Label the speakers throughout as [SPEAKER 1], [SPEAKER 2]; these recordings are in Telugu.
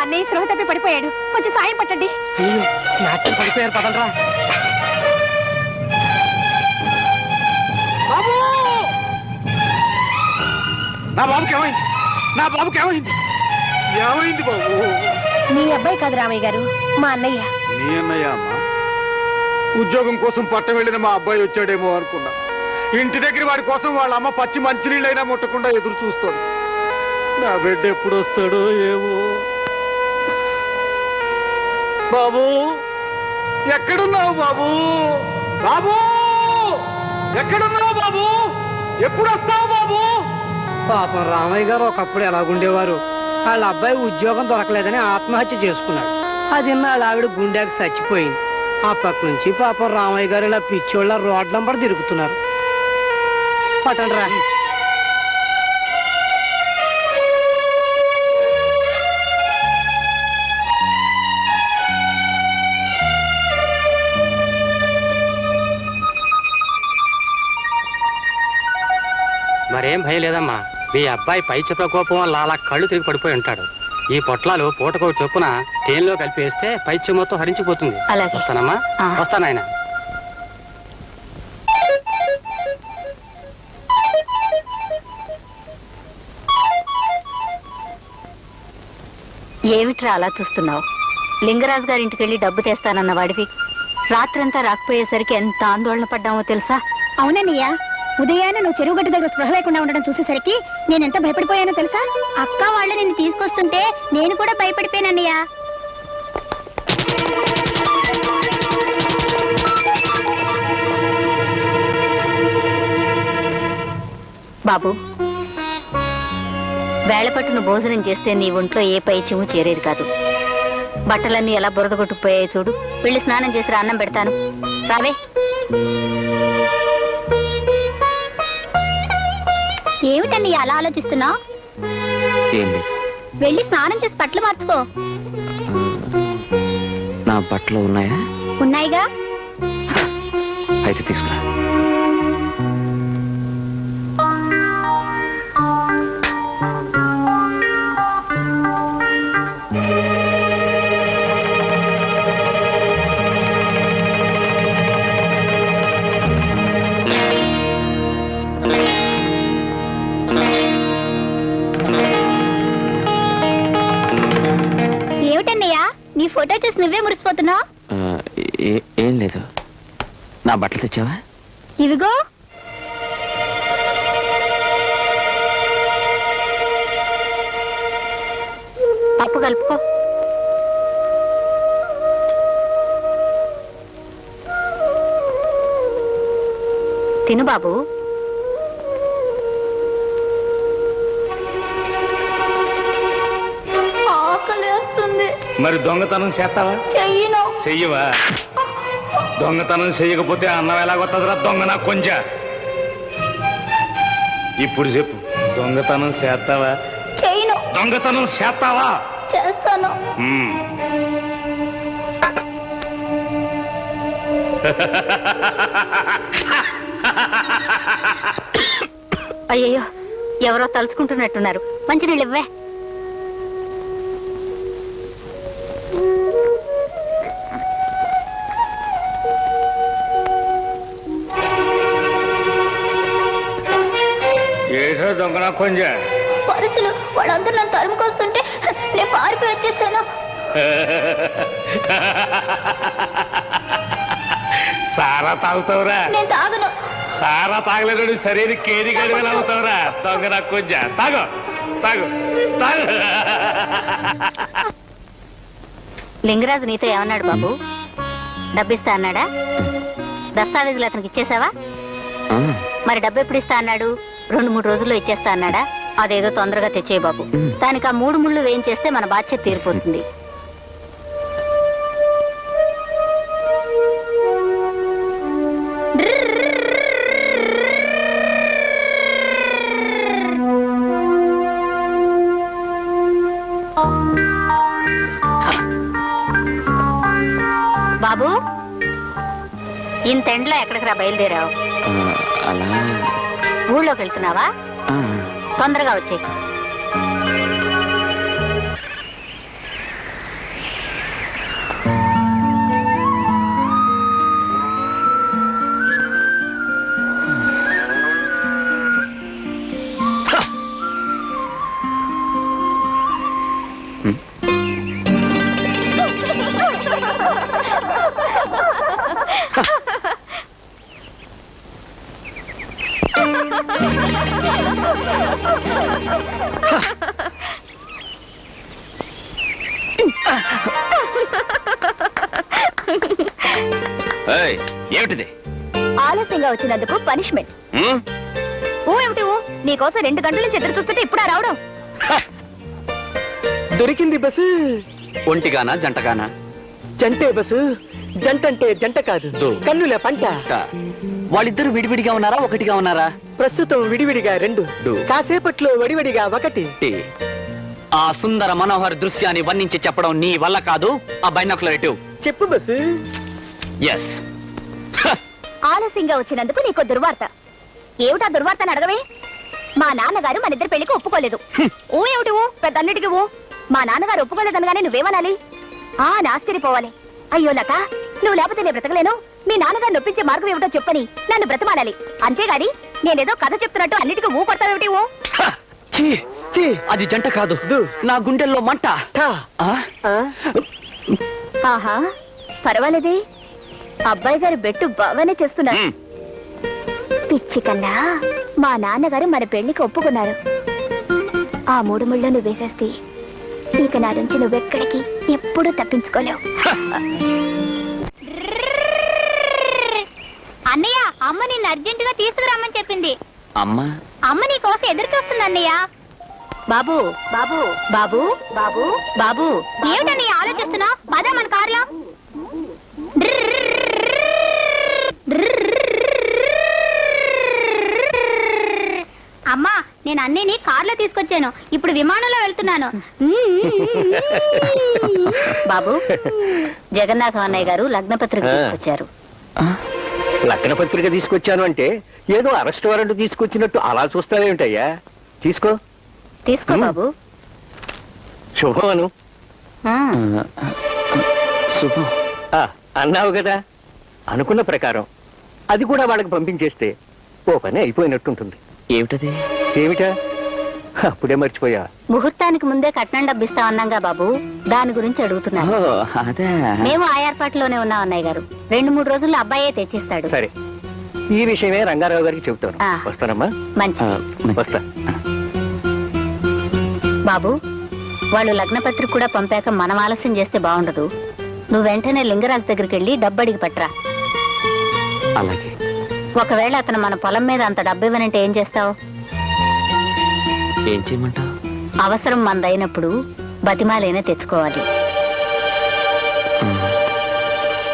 [SPEAKER 1] అన్నయ్య స్పృహ తప్పి పడిపోయాడు, కొంచెం సాయం పట్టండి.
[SPEAKER 2] నాట్యం పడిపోయారు, పదలరా. బాబు, నా బాబుకి ఏమైంది? నా బాబుకి ఏమైంది? ఏమైంది బాబు?
[SPEAKER 1] మీ అబ్బాయి కాదు రామయ్య గారు, మా అన్నయ్య.
[SPEAKER 3] నీ అన్నయ్య అమ్మా? ఉద్యోగం కోసం పట్ట వెళ్ళిన మా అబ్బాయి వచ్చాడేమో అనుకున్నా. ఇంటి దగ్గర వాడి కోసం వాళ్ళ అమ్మ పచ్చి మంచినీళ్ళైనా ముట్టకుండా ఎదురు చూస్తోంది. నా బిడ్డ ఎప్పుడు వస్తాడో ఏమో. బాబు, ఎక్కడున్నావు బాబు? బాబు, ఎక్కడున్నావు బాబు? ఎప్పుడు వస్తావు బాబు?
[SPEAKER 2] పాపం రామయ్య గారు ఒకప్పుడు ఎలాగుండేవారు. వాళ్ళ అబ్బాయి ఉద్యోగం దొరకలేదని ఆత్మహత్య చేసుకున్నాడు. అది వాళ్ళ ఆవిడ గుండెకి చచ్చిపోయింది. ఆ పక్క నుంచి పాపం రామయ్య గారు ఇలా పిచ్చోళ్ళ రోడ్ నంబర్ తిరుగుతున్నారు. పట్టండి రా.
[SPEAKER 4] మరేం భయం లేదమ్మా. మీ అబ్బాయి పైచ ప్రకోపం వల్ల అలా కళ్ళు తిరిగి పడిపోయి ఉంటాడు. ఈ పొట్లాలు పూటకో చొప్పున తేనెలో కలిపి వేస్తే పైచ మొత్తం హరించిపోతుంది. వస్తానమ్మా, వస్తానాయన.
[SPEAKER 1] ఏమిట్రా అలా చూస్తున్నావు? లింగరాజు గారింటికి వెళ్ళి డబ్బు తెస్తానన్న వాడివి రాత్రంతా రాకపోయేసరికి ఎంత ఆందోళన పడ్డామో తెలుసా? అవునన్నయ్యా, ఉదయాన్నే నువ్వు చెరువు గట్టు దగ్గర స్పృహ లేకుండా ఉండడం చూసేసరికి నేనెంత భయపడిపోయానో తెలుసా? అక్క వాళ్ళు నిన్ను తీసుకొస్తుంటే నేను కూడా భయపడిపోయానన్నయ్యా. బాబు, వేళపట్టును భోజనం చేస్తే నీ ఒంట్లో ఏ పైత్యము చేరేది కాదు. బట్టలన్నీ ఎలా బురద కొట్టుకుపోయాయి చూడు. వెళ్ళి స్నానం చేసి అన్నం పెడతాను, రావే. ఏమిటండి అలా ఆలోచిస్తున్నావు? వెళ్ళి స్నానం చేసి బట్టలు మార్చుకో.
[SPEAKER 5] నా బట్టలు ఉన్నాయా?
[SPEAKER 1] ఉన్నాయిగా.
[SPEAKER 5] అయితే తీసుకురా.
[SPEAKER 1] నీ ఫోటో చూసి నువ్వే మురిసిపోతున్నావు.
[SPEAKER 5] ఏం లేదు. నా బట్టలు తెచ్చావా?
[SPEAKER 1] ఇవిగో. పప్పు కలుపుకో. తిను బాబు.
[SPEAKER 3] మరి దొంగతనం చేస్తావా?
[SPEAKER 1] చెయ్యను.
[SPEAKER 3] చెయ్యవా? దొంగతనం చెయ్యకపోతే అన్నం ఎలాగొస్తుందిరా దొంగ నా కొంచె. ఇప్పుడు చెప్పు, దొంగతనం చేస్తావా?
[SPEAKER 1] చెయ్యను.
[SPEAKER 3] దొంగతనం చేస్తావా?
[SPEAKER 1] చేస్తాను. అయ్యయ్యో, ఎవరో తలుచుకుంటున్నట్టున్నారు. మంచినీళ్ళు ఇవ్వే.
[SPEAKER 3] దొంగ కొంచె
[SPEAKER 1] పరుచులు వాళ్ళందరూ నన్ను తరుముకొస్తుంటే నేను పారిపోయి వచ్చేసాను.
[SPEAKER 3] సారా తాగుతావురా?
[SPEAKER 1] నేను తాగను.
[SPEAKER 3] సారా తాగలేదు సరైన కేది గడివేలా అవుతావురా దొంగ నా కొంచె. తాగు తాగు తాగు.
[SPEAKER 1] లింగరాజు నీతో ఏమన్నాడు బాబు? డబ్బిస్తా అన్నాడా? దస్తావేజులు అతనికి ఇచ్చేసావా? మరి డబ్బు ఎప్పుడు ఇస్తా అన్నాడు? 2-3 రోజుల్లో ఇచ్చేస్తా అన్నాడా? అదేదో తొందరగా తెచ్చేయి బాబు. దానికి ఆ 3 ముళ్ళు వేయించేస్తే మన బాధ్యత తీరిపోతుంది. బాబు, ఇంత ఎండలో ఎక్కడికి రా బయలుదేరావు? ఊళ్ళోకి వెళ్తున్నావా? తొందరగా వచ్చేయి.
[SPEAKER 5] ఏమిటిది?
[SPEAKER 1] ఆలస్యంగా వచ్చినందుకు పనిష్మెంట్. ఓ ఏమిటి ఓ, నీకోసం 2 గంటల నుంచి ఎదురు చూస్తుంటే ఇప్పుడా రావడం?
[SPEAKER 2] దొరికింది బస్సు.
[SPEAKER 5] ఒంటిగానా జంటగానా?
[SPEAKER 2] జంటే బస్సు. జంట అంటే జంట కాదు, కన్నుల పంట.
[SPEAKER 5] వాళ్ళిద్దరు విడివిడిగా ఉన్నారా ఒకటిగా ఉన్నారా?
[SPEAKER 2] ప్రస్తుతం విడివిడిగా 2, కాసేపట్లో వడివడిగా 1.
[SPEAKER 5] ఆ సుందర మనోహర దృశ్యాన్ని వర్ణించి చెప్పడం నీ వల్ల కాదు. ఆ బైనాక్యులర్
[SPEAKER 2] చెప్పు బస్సు.
[SPEAKER 5] ఎస్.
[SPEAKER 1] ఆలస్యంగా వచ్చినందుకు నీకు దుర్వార్త. ఏమిటా దుర్వార్తను అడగవే? మా నాన్నగారు మన ఇద్దరు పెళ్లికి ఒప్పుకోలేదు. ఓ ఏమిటి ఓ, పెద్దన్నిటికి ఓ. మా నాన్నగారు ఒప్పుకోలేదనగానే నువ్వేమనాలి? ఆశ్చర్యపోవాలి. అయ్యో లత, నువ్వు లేకపోతే నేను బ్రతకలేను. మీ నాన్నగారు నొప్పించే మార్గం ఏమిటో చెప్పని నన్ను బ్రతమాడాలి. అంతేగాని నేనేదో కథ చెప్తున్నట్టు అన్నిటికీ ఊ కొడతావేమిటి ఓ?
[SPEAKER 5] అది జంట కాదు, నా గుండెల్లో మంట.
[SPEAKER 1] ఆహా, పర్వాలేదే. అబ్బాయి గారు బెట్టు బాగానే చేస్తున్నారు. పిచ్చి కన్నా, మా నాన్నగారు మన పెళ్లికి ఒప్పుకున్నారు. ఆ 3 ముళ్ళు నువ్వు వేసేస్తే ఇక నా నుంచి నువ్వెక్కడికి ఎప్పుడూ తప్పించుకోలేవు. అన్నయ్య, అమ్మ నిన్ను అర్జెంటుగా తీసుకురామని చెప్పింది. అమ్మ నీ కోసం ఎదురు చూస్తుంది అన్నయ్య. బాబు బాబు బాబు బాబు బాబు, ఏమిటని ఆలోచిస్తున్నా? పదా మన కార్లో. అమ్మా, నేను అన్నయ్యని కార్లో తీసుకొచ్చాను. ఇప్పుడు విమానంలో వెళ్తున్నాను. బాబు, జగన్నాథం అన్నయ్య గారు లగ్నపత్రిక తీసుకొచ్చారు.
[SPEAKER 6] లగ్న పత్రిక తీసుకొచ్చాను అంటే ఏదో అరెస్ట్ వారెంట్ తీసుకొచ్చినట్టు అలా చూస్తావేమిటయ్యా? తీసుకో
[SPEAKER 1] తీసుకో బాబు.
[SPEAKER 6] శుభమను.
[SPEAKER 5] శుభం
[SPEAKER 6] అన్నావు కదా, అనుకున్న ప్రకారం అది కూడా వాళ్ళకి పంపించేస్తే ఓ పని అయిపోయినట్టుంటుంది.
[SPEAKER 5] ఏమిటది?
[SPEAKER 6] ఏమిటా? అప్పుడే మర్చిపోయా.
[SPEAKER 1] ముహూర్తానికి ముందే కట్నం డబ్బిస్తా అన్నాగా బాబు, దాని గురించి అడుగుతున్నాను.
[SPEAKER 5] అదే,
[SPEAKER 1] మేము ఆ ఏర్పాట్లోనే ఉన్నాం అన్నయ్య గారు. 2-3 రోజుల్లో అబ్బాయే తెచ్చిస్తాడు.
[SPEAKER 6] సరే, ఈ విషయమే రంగారావు గారికి చెబుతాను. వస్తానమ్మా.
[SPEAKER 1] మంచి
[SPEAKER 6] వస్తా.
[SPEAKER 1] బాబు, వాళ్ళు లగ్నపత్రిక కూడా పంపాక మనం ఆలస్యం చేస్తే బాగుండదు. నువ్వు వెంటనే లింగరాజు దగ్గరికి వెళ్ళి డబ్బు అడిగి పట్టరా.
[SPEAKER 5] అలాగే.
[SPEAKER 1] ఒకవేళ అతను మన పొలం మీద అంత డబ్బు ఇవ్వనంటే ఏం చేస్తావు?
[SPEAKER 5] ఏం చేయమంటావు?
[SPEAKER 1] అవసరం మందైనప్పుడు బతిమాలైనా తెచ్చుకోవాలి.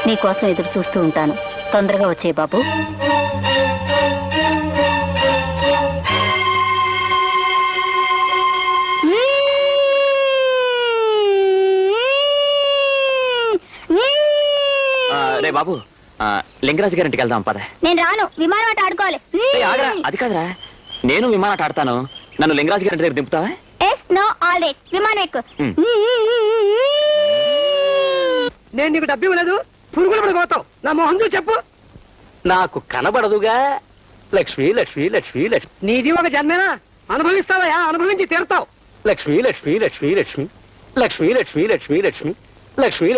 [SPEAKER 1] నీకోసం ఎదురు చూస్తూ ఉంటాను. తొందరగా వచ్చే బాబు.
[SPEAKER 5] రే బాబు, లింగరాజు గారింటికి వెళ్దాం పద.
[SPEAKER 1] నేను రాను, విమానం ఆట ఆడుకోవాలి.
[SPEAKER 5] అది కాదురా, నేను విమానం ఆట ఆడతాను. నన్ను లింగరాజు గారింటి దగ్గర దింపుతావా?
[SPEAKER 1] విమానం ఎక్కు.
[SPEAKER 2] నేను నీకు డబ్బు ఇవ్వలేదు, పురుగులు పడిపోతావు. నా మొహం చూసి చెప్పు.
[SPEAKER 6] నాకు కనబడదుగా. లక్ష్మి లక్ష్మి లక్ష్మి లక్ష్మి.
[SPEAKER 2] నీది ఒక జన్మేనా? అనుభవిస్తావా? అనుభవించి తీరుతావు.
[SPEAKER 6] లక్ష్మి లక్ష్మి లక్ష్మి లక్ష్మి లక్ష్మి లక్ష్మి లక్ష్మి లక్ష్మి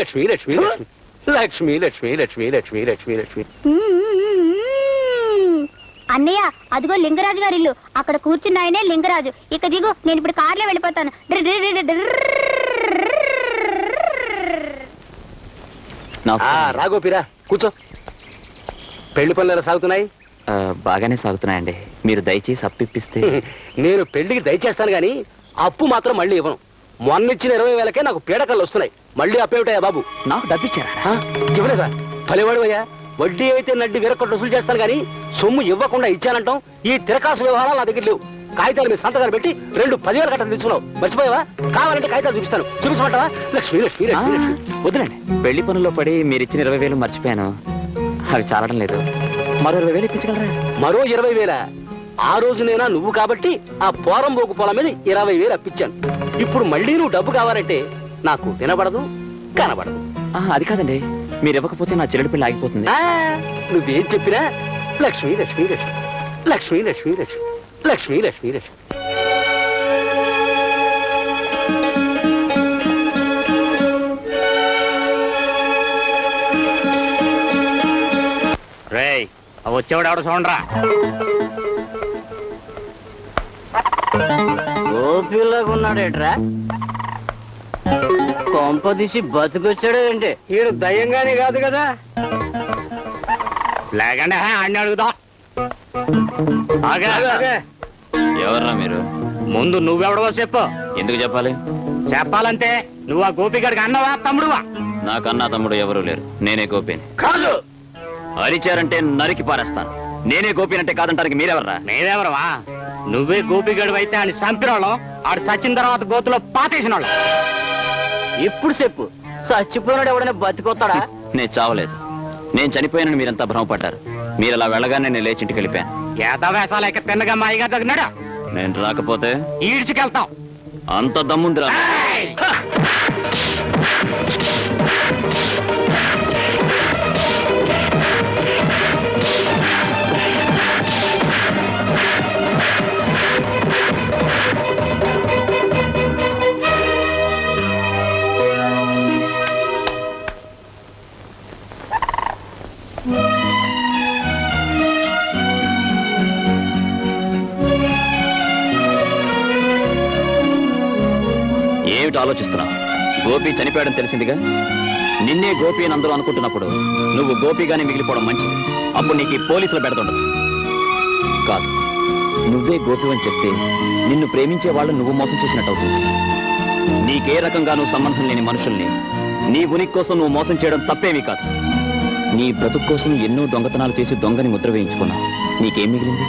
[SPEAKER 6] లక్ష్మి లక్ష్మి లక్ష్మి లక్ష్మి లక్ష్మి లక్ష్మి లక్ష్మి లక్ష్మి లక్ష్మి.
[SPEAKER 1] అన్నయ్య, అదిగో లింగరాజు గారి ఇల్లు. అక్కడ కూర్చున్న ఆయనే లింగరాజు. ఇక దిగు, నేను ఇప్పుడు కార్లో వెళ్ళిపోతాను.
[SPEAKER 6] రాగోపిరా, కూర్చో. పెళ్లి పనులు ఎలా సాగుతున్నాయి?
[SPEAKER 5] బాగానే సాగుతున్నాయండి. మీరు దయచేసి అప్పిప్పిస్తే.
[SPEAKER 6] నేను పెళ్లికి దయచేస్తాను గాని అప్పు మాత్రం మళ్ళీ ఇవ్వను. మొన్నిచ్చిన 20,000కే నాకు పీడకలు వస్తున్నాయి. మళ్ళీ అప్పేమిటయా బాబు?
[SPEAKER 5] నాకు డబ్బిచ్చారా?
[SPEAKER 6] ఇవ్వలేదా? ఫలివాడువయ్యా. వడ్డీ అయితే నడ్డి వేరొకటి వసూలు చేస్తాను గానీ సొమ్ము ఇవ్వకుండా ఇచ్చానంటాం. ఈ తిరకాసు వ్యవహారాలు నా దగ్గర లేవు. కాగితాలు మీ సంతకాలు పెట్టి 2 10,000 కట్టలు తీసుకున్నావు. మర్చిపోయావా? కావాలంటే కాగితాలు చూపిస్తాను. చూపించమంటావా? లక్ష్మి లక్ష్మి లక్ష్మి లక్ష్మి.
[SPEAKER 5] వద్దులండి, పెళ్లి పనుల్లో పడి మీరు ఇచ్చిన 20,000 మర్చిపోయాను. అవి చాలడం లేదు. మరో 20,000 ఇప్పించగలరా?
[SPEAKER 6] మరో 20,000? ఆ రోజునైనా నువ్వు కాబట్టి ఆ పోరంబోకు పొలం మీద 20,000 అప్పించాను. ఇప్పుడు మళ్ళీ నువ్వు డబ్బు కావాలంటే నాకు వినబడదు, కనబడదు.
[SPEAKER 5] అది కాదండి, మీరు ఇవ్వకపోతే నా చెల్లెడి పిల్ల ఆగిపోతుంది.
[SPEAKER 6] నువ్వేం చెప్పినా లక్ష్మి లక్ష్మి లక్ష్మి లక్ష్మి లక్ష్మి లక్ష్మి లక్ష్మి లక్ష్మి లక్ష్మి.
[SPEAKER 4] రేయ్, వచ్చేవాడు ఎవడ చూడరా.
[SPEAKER 2] గోపిలాగా ఉన్నాడేట్రా? కొంప తీసి బతికొచ్చాడు ఏంటి? ఈడు దయ్యంగానే కాదు కదా.
[SPEAKER 4] లేకండి అన్ని అడుగుదా.
[SPEAKER 5] ఎవర్రా మీరు?
[SPEAKER 4] ముందు నువ్వెవడవో చెప్పు.
[SPEAKER 5] ఎందుకు చెప్పాలి?
[SPEAKER 4] చెప్పాలంటే నువ్వు ఆ గోపిగడికి అన్నవా తమ్ముడువా?
[SPEAKER 5] నాకన్నా తమ్ముడు ఎవరూ లేరు. నేనే గోపిని.
[SPEAKER 4] కాదు.
[SPEAKER 5] అరిచారంటే నరికి పారేస్తాను. నేనే గోపినంటే కాదంటానికి మీరెవర్రా?
[SPEAKER 4] నేనెవరవా? నువ్వే గోపిగడు అయితే ఆయన చంపిన వాళ్ళం, ఆడు చచ్చిన తర్వాత గోతులో పాతేసిన వాళ్ళం.
[SPEAKER 2] ఇప్పుడు చెప్పు, చచ్చిపోయినాడు ఎవడైనా బతికొస్తాడా?
[SPEAKER 5] నేను చావలేదు. నేను చనిపోయానని మీరంతా భ్రమపడ్డారు. మీరు అలా వెళ్ళగానే నేను లేచి ఇంటికి వెళ్ళిపోయాను.
[SPEAKER 4] ఏతవేసాలు ఎక్క తిన్నగా మాయిగా తగినాడా?
[SPEAKER 5] నేను రాకపోతే
[SPEAKER 4] ఈడ్చుకెళ్తాం.
[SPEAKER 5] అంత దమ్ముందిరా? ఏమిటి ఆలోచిస్తున్నావు? గోపి చనిపోయాడని తెలిసిందిగా. నిన్నే గోపి అని అందరూ అనుకుంటున్నప్పుడు నువ్వు గోపిగానే మిగిలిపోవడం మంచిది. అప్పుడు నీకు ఈ పోలీసులు పెడతుండదు. కాదు, నువ్వే గోపి అని చెప్తే నిన్ను ప్రేమించే వాళ్ళు నువ్వు మోసం చేసినట్టు అవుతుంది. నీకే రకంగానూ సంబంధం లేని మనుషుల్ని నీ ఉనికి కోసం నువ్వు మోసం చేయడం తప్పేమీ కాదు. నీ బ్రతుకు కోసం ఎన్నో దొంగతనాలు చేసి దొంగని ముద్ర వేయించుకున్నావు. నీకేం మిగిలింది?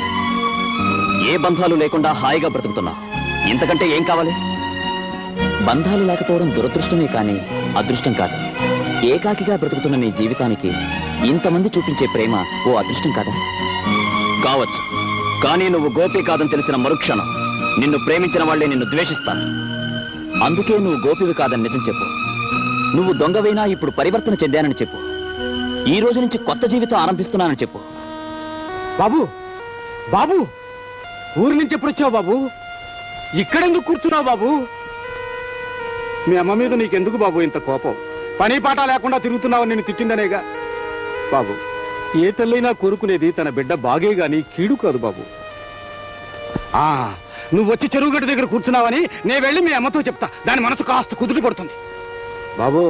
[SPEAKER 5] ఏ బంధాలు లేకుండా హాయిగా బ్రతుకుతున్నావు. ఇంతకంటే ఏం కావాలి? బంధాలు లేకపోవడం దురదృష్టమే కానీ అదృష్టం కాదు. ఏకాకిగా బ్రతుకుతున్న నీ జీవితానికి ఇంతమంది చూపించే ప్రేమ ఓ అదృష్టం కాదా? కావచ్చు, కానీ నువ్వు గోపి కాదని తెలిసిన మరుక్షణం నిన్ను ప్రేమించిన వాళ్లే నిన్ను ద్వేషిస్తాను. అందుకే నువ్వు గోపివి కాదని నిజం చెప్పు. నువ్వు దొంగవైనా ఇప్పుడు పరివర్తన చెందానని చెప్పు. ఈ రోజు నుంచి కొత్త జీవితం ఆరంభిస్తున్నానని చెప్పు.
[SPEAKER 3] బాబు, బాబు, ఊరి నుంచి ఎప్పుడు వచ్చావు బాబు? ఇక్కడెందుకు కూర్చున్నావు బాబు? మీ అమ్మ మీద నీకెందుకు బాబు ఇంత కోపం? పని పాట లేకుండా తిరుగుతున్నావు నేను తిట్టిందనేగా. బాబు, ఏ తల్లైనా కోరుకునేది తన బిడ్డ బాగే గాని కీడు కాదు బాబు. నువ్వు వచ్చి చెరువు గడ్డ దగ్గర కూర్చున్నావని నేను వెళ్ళి మీ అమ్మతో చెప్తా. దాని మనసు కాస్త కుదుట పడుతుంది. బాబు,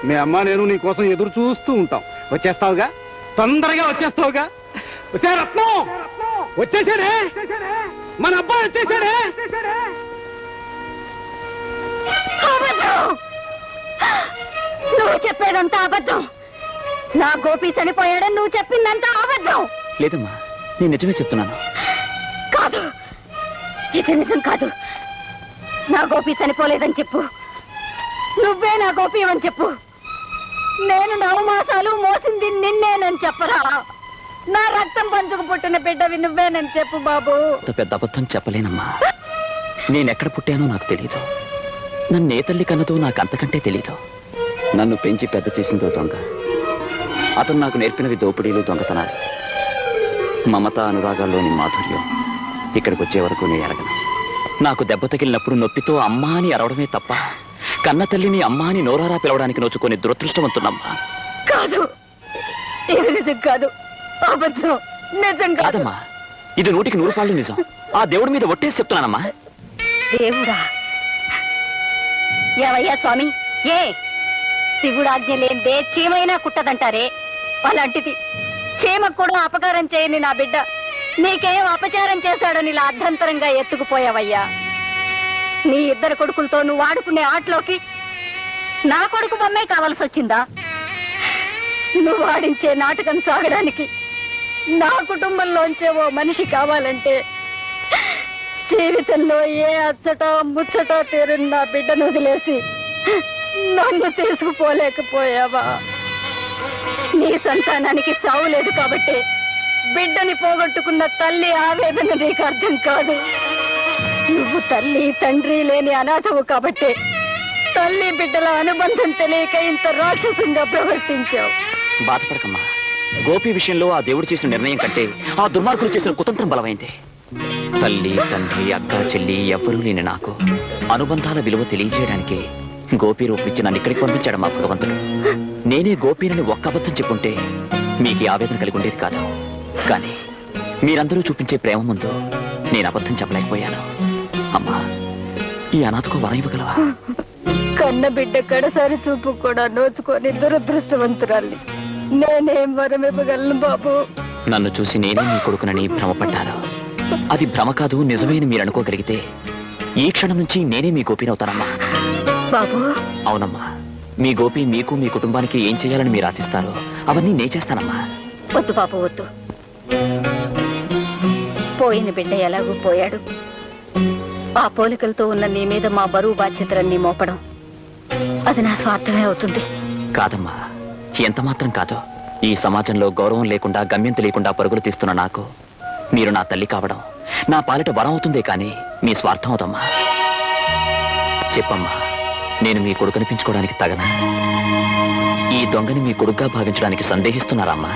[SPEAKER 3] మీ అమ్మ నేను నీ కోసం ఎదురు చూస్తూ ఉంటాం. వచ్చేస్తావుగా? తొందరగా వచ్చేస్తావుగా? వచ్చే రత్నం వచ్చేసాడే, మన అబ్బాయి వచ్చేసాడే.
[SPEAKER 1] నువ్వు చెప్పేదంతా అబద్ధం. నా గోపి చనిపోయాడని నువ్వు చెప్పిందంతా అబద్ధం.
[SPEAKER 5] లేదమ్మా, నేను నిజమే చెప్తున్నాను.
[SPEAKER 1] కాదు, ఇది నిజం కాదు. నా గోపి చనిపోలేదని చెప్పు. నువ్వే నా గోపి అని చెప్పు. నేను 9 మాసాలు మోసింది నిన్నేనని చెప్పరా? నా రక్తం పంచుకు పుట్టిన బిడ్డవి నువ్వేనని చెప్పు బాబు.
[SPEAKER 5] పెద్ద అబద్ధం చెప్పలేనమ్మా. నేనెక్కడ పుట్టానో నాకు తెలీదు. నన్ను ఏ తల్లి కన్నదో నాకు అంతకంటే తెలీదు. నన్ను పెంచి పెద్ద చేసిందో దొంగ. అతను నాకు నేర్పినవి దోపిడీలు, దొంగతనాలు. మమత అనురాగాల్లోని మాధుర్యం ఇక్కడికి వచ్చే వరకు నేను ఎరగను. నాకు దెబ్బ తగిలినప్పుడు నొప్పితో అమ్మా అని అరవడమే తప్ప కన్న తల్లిని అమ్మా అని నోరారా పిలవడానికి నోచుకొని దురదృష్టవంతున్నమ్మా.
[SPEAKER 1] కాదు, ఇది నిజం కాదు, అబద్ధం. నిజం
[SPEAKER 5] కాదమ్మా, ఇది 100కి 100 పాళ్ళు నిజం. ఆ దేవుడి మీద ఒట్టేసి చెప్తున్నానమ్మా.
[SPEAKER 1] దేవుడా? ఏవయ్యా స్వామి, ఏ శివుడాజ్ఞ లేదే చీమైనా కుట్టదంటారే, అలాంటిది చీమకు కూడా అపకారం చేయని నా బిడ్డ నీకేం అపచారం చేశాడని ఇలా అర్ధంతరంగా ఎత్తుకుపోయావయ్యా. నీ 2 కొడుకులతో నువ్వు ఆడుకునే ఆటలోకి నా కొడుకు బొమ్మే కావాల్సి వచ్చిందా? నువ్వు ఆడించే నాటకం సాగడానికి నా కుటుంబంలోంచే ఓ మనిషి కావాలంటే జీవితంలో ఏ అచ్చట ముచ్చట తీరిన నా బిడ్డను వదిలేసి నన్ను తీసుకుపోలేకపోయావా? నీ సంతానానికి చావు లేదు కాబట్టి బిడ్డని పోగొట్టుకున్న తల్లి ఆవేదన నీకు అర్థం కాదు. నువ్వు తల్లి తండ్రి లేని అనాథవు కాబట్టి తల్లి బిడ్డల అనుబంధం తెలియక ఇంత రాక్షసంగా ప్రవర్తించావు.
[SPEAKER 5] బాధపడకమ్మా. గోపి విషయంలో ఆ దేవుడు చేసిన నిర్ణయం కంటే ఆ దుర్మార్గులు చేసిన కుతంత్రం బలమైంది. తల్లి తండ్రి అక్క చెల్లి ఎవ్వరూ లేని నాకు అనుబంధాల విలువ తెలియజేయడానికి గోపి రూపించి నన్ను ఇక్కడికి పంపించాడు మా భగవంతుడు. నేనే గోపీనని ఒక్క అబద్ధం చెప్పుంటే మీకు ఆవేదన కలిగి ఉండేది కాదు. కానీ మీరందరూ చూపించే ప్రేమ ముందు నేను అబద్ధం చెప్పలేకపోయాను. అమ్మా, ఈ అనాథకు వరం ఇవ్వగలవా?
[SPEAKER 1] కన్న బిడ్డ కడసారి చూపు కూడా నోచుకొని దురదృష్టవంతురాల్ని నేనేం వరం ఇవ్వగలను బాబు?
[SPEAKER 5] నన్ను చూసి నేనే మీ కొడుకునని భ్రమపడ్డాను. అది భ్రమ కాదు, నిజమే అని మీరు అనుకోగలిగితే ఈ క్షణం నుంచి నేనే మీ గోపినవుతానమ్మా.
[SPEAKER 1] బాబు
[SPEAKER 5] అవునమ్మా, మీ గోపి మీకు మీ కుటుంబానికి ఏం చేయాలని మీరు ఆశిస్తారో అవన్నీ నే చేస్తానమ్మా.
[SPEAKER 1] వద్దు బాబు వద్దు. పోయిన బిడ్డ ఎలాగూ పోయాడు. ఆ పోలికలతో ఉన్న నీ మీద మా బరువు బాధ్యతలన్నీ మోపడం అది నా స్వార్థమే అవుతుంది.
[SPEAKER 5] కాదమ్మా, ఎంత మాత్రం కాదు. ఈ సమాజంలో గౌరవం లేకుండా గమ్యం తెలియకుండా పరుగులు తీస్తున్న నాకు మీరు నా తల్లి కావడం నా పాలిట వరం అవుతుందే కానీ మీ స్వార్థం అవుతమ్మా. చెప్పమ్మా, నేను మీ కొడుకునిపించుకోవడానికి తగనా? ఈ దొంగని మీ కొడుకుగా భావించడానికి సందేహిస్తున్నారమ్మా?